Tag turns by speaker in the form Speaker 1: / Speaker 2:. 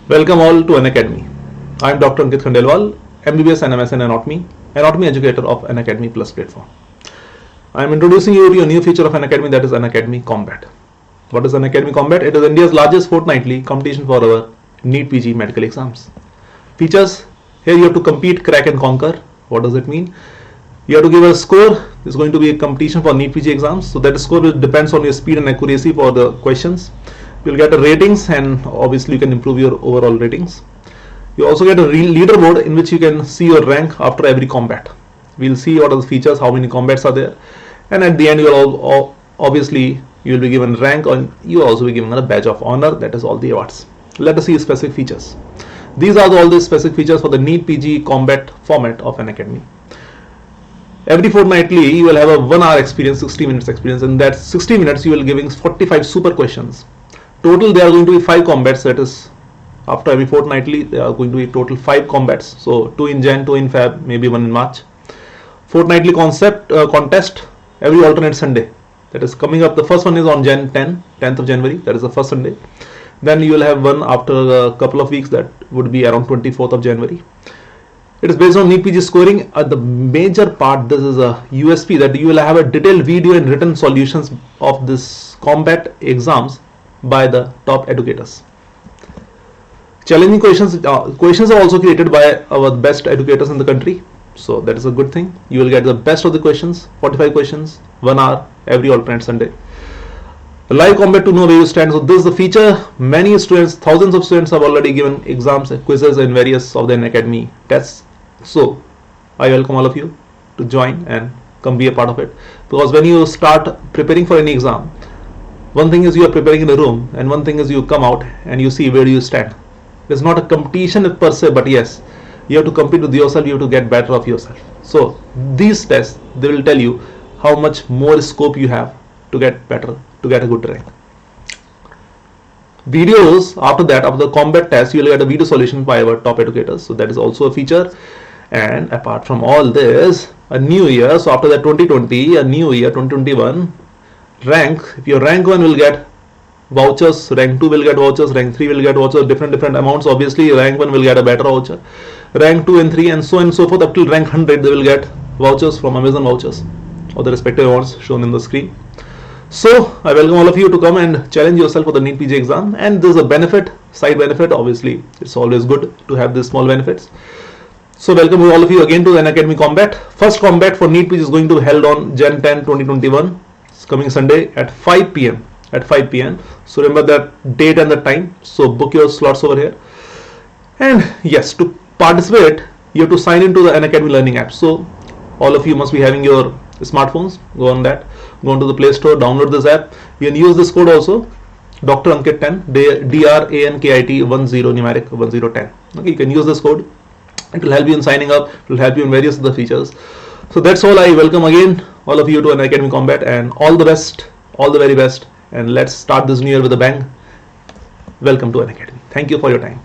Speaker 1: Welcome all to Unacademy. I am Dr. Ankit, MBBS and MS in Anatomy educator of Unacademy Plus platform. I am introducing you to a new feature of Unacademy, that is Unacademy Combat. What is Unacademy Combat? It is India's largest fortnightly competition for our NEET PG medical exams. Features: here you have to compete, crack and conquer. What does it mean? You have to give a score. It's going to be a competition for NEET PG exams, so that score depends on your speed and accuracy for the questions. You'll get a ratings, and obviously you can improve your overall ratings. You also get a real leaderboard in which you can see your rank after every combat. We'll see what are the features, how many combats are there, and at the end you'll obviously you'll be given rank, and you'll also be given a badge of honor. That is all the awards. Let us see specific features. These are all the specific features for the NEET PG combat format of Unacademy. Every fortnightly you will have a 1 hour experience, 60 minutes experience, and that 60 minutes you will giving 45 super questions. Total there are going to be 5 combats, that is after every fortnightly there are going to be total 5 combats. So 2 in Jan, 2 in Feb, maybe 1 in March. Fortnightly contest every alternate Sunday. That is coming up. The first one is on 10th of January. That is the first Sunday. Then you will have one after a couple of weeks, that would be around 24th of January. It is based on NEET PG scoring. The major part, this is a USP, that you will have a detailed video and written solutions of this combat exams by the top educators. Challenging questions are also created by our best educators in the country, so that is a good thing. You will get the best of the questions, 45 questions, 1 hour every alternate Sunday. Live combat to know where you stand. So this is the feature. Many students, thousands of students have already given exams, quizzes and various of the Unacademy tests. So I welcome all of you to join and come be a part of it, because when you start preparing for any exam, one thing is you are preparing in a room, and one thing is you come out and you see where do you stand. It's not a competition per se, but yes, you have to compete with yourself, you have to get better of yourself. So these tests, they will tell you how much more scope you have to get better, to get a good rank. Videos after that, after the combat test, you will get a video solution by our top educators, so that is also a feature. And apart from all this, a new year, so after that 2020, a new year 2021, rank, if your rank 1 will get vouchers, rank 2 will get vouchers, rank 3 will get vouchers, different amounts. Obviously rank 1 will get a better voucher, rank 2 and 3 and so on and so forth up till rank 100 they will get vouchers from Amazon vouchers or the respective awards shown in the screen. So I welcome all of you to come and challenge yourself for the NEET PG exam, and this is a benefit, side benefit. Obviously it's always good to have these small benefits. So welcome all of you again to the Unacademy Combat. First combat for NEET PG is going to be held on Jan 10, 2021. It's coming Sunday at 5 p.m. So remember that date and the time, so book your slots over here. And yes, to participate you have to sign into the Unacademy learning app. So all of you must be having your smartphones. Go on to the Play Store, download this app. You can use this code also, Dr. Ankit 10, DRANKIT 10 numeric 1010. Okay, you can use this code. It will help you in signing up, it will help you in various other features. So that's all. I welcome again all of you to Unacademy Combat, and all the best, all the very best, and let's start this new year with a bang. Welcome to Unacademy. Thank you for your time.